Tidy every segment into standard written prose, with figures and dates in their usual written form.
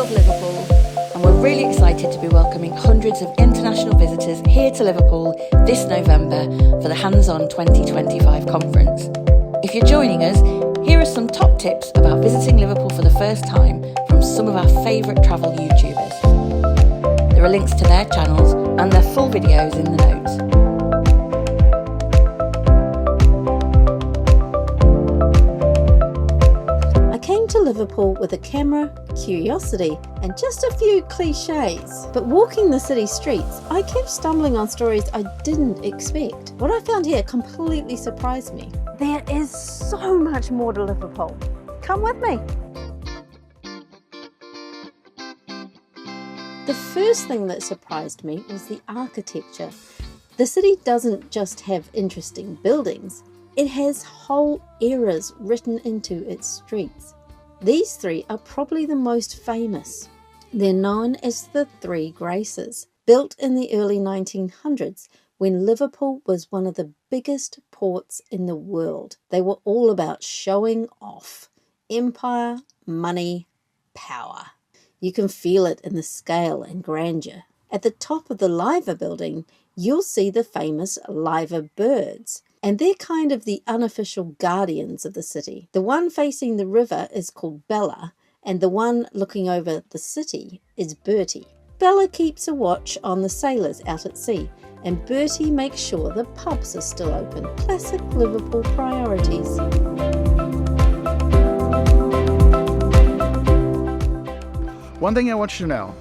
love Liverpool, and we're really excited to be welcoming hundreds of international visitors here to Liverpool this November for the Hands-On 2025 conference. If you're joining us, here are some top tips about visiting Liverpool for the first time from some of our favourite travel YouTubers. There are links to their channels and their full videos in the notes. I came to Liverpool with a camera, curiosity, and just a few cliches. But walking the city streets, I kept stumbling on stories I didn't expect. What I found here completely surprised me. There is so much more to Liverpool. Come with me. The first thing that surprised me was the architecture. The city doesn't just have interesting buildings, it has whole eras written into its streets. These three are probably the most famous. They're known as the Three Graces, built in the early 1900s when Liverpool was one of the biggest ports in the world. They were all about showing off. Empire, money, power. You can feel it in the scale and grandeur. At the top of the Liver building, you'll see the famous Liver birds. And they're kind of the unofficial guardians of the city. The one facing the river is called Bella, and the one looking over the city is Bertie. Bella keeps a watch on the sailors out at sea, and Bertie makes sure the pubs are still open. Classic Liverpool priorities. One thing I want you to know,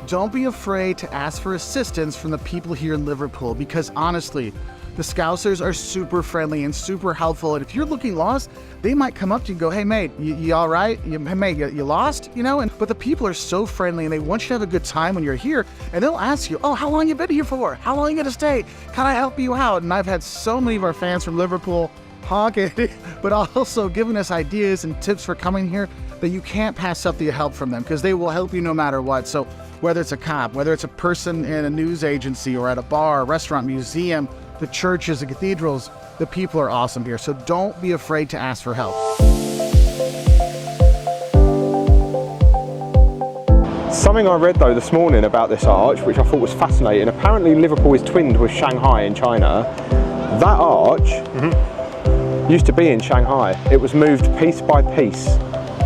don't be afraid to ask for assistance from the people here in Liverpool, because honestly, the Scousers are super friendly and super helpful, and if you're looking lost, they might come up to you and go, "Hey mate, you all right? Hey mate, you lost?" You know, but the people are so friendly and they want you to have a good time when you're here, and they'll ask you, "Oh, how long you been here for? How long you gonna stay? Can I help you out?" And I've had so many of our fans from Liverpool honking, but also giving us ideas and tips for coming here that you can't pass up the help from them, because they will help you no matter what. So whether it's a cop, whether it's a person in a news agency or at a bar, restaurant, museum, the churches, the cathedrals, the people are awesome here. So don't be afraid to ask for help. Something I read though this morning about this arch, which I thought was fascinating. Apparently Liverpool is twinned with Shanghai in China. That arch used to be in Shanghai. It was moved piece by piece.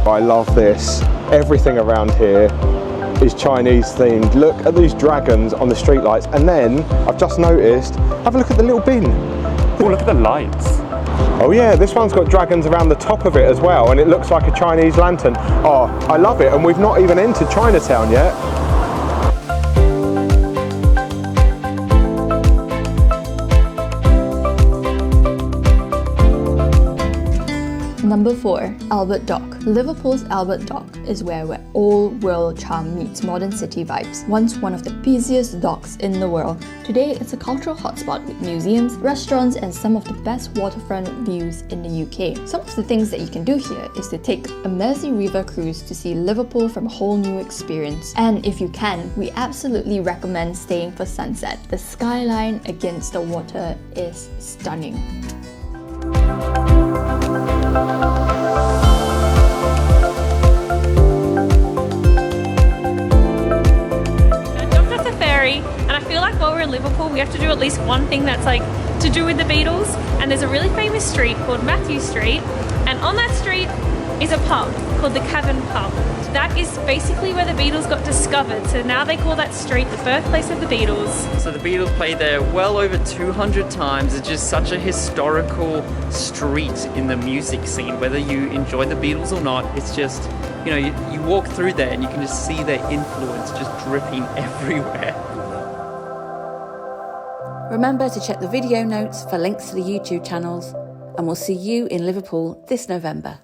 I love this. Everything around here is Chinese themed. Look at these dragons on the streetlights, and then I've just noticed, have a look at the little bin. Oh, look at the lights. Oh yeah, this one's got dragons around the top of it as well, and it looks like a Chinese lantern. Oh, I love it, and we've not even entered Chinatown yet. Number 4. Albert Dock. Liverpool's Albert Dock is where old world charm meets modern city vibes. Once one of the busiest docks in the world, today it's a cultural hotspot with museums, restaurants, and some of the best waterfront views in the UK. Some of the things that you can do here is to take a Mersey River cruise to see Liverpool from a whole new experience. And if you can, we absolutely recommend staying for sunset. The skyline against the water is stunning. And I feel like while we're in Liverpool, we have to do at least one thing that's like to do with the Beatles. And there's a really famous street called Matthew Street, and on that street is a pub called the Cavern Pub. That is basically where the Beatles got discovered, so now they call that street the birthplace of the Beatles. So the Beatles played there well over 200 times. It's just such a historical street in the music scene. Whether you enjoy the Beatles or not, it's just, you know, you walk through there and you can just see their influence just dripping everywhere. Remember to check the video notes for links to the YouTube channels, and we'll see you in Liverpool this November.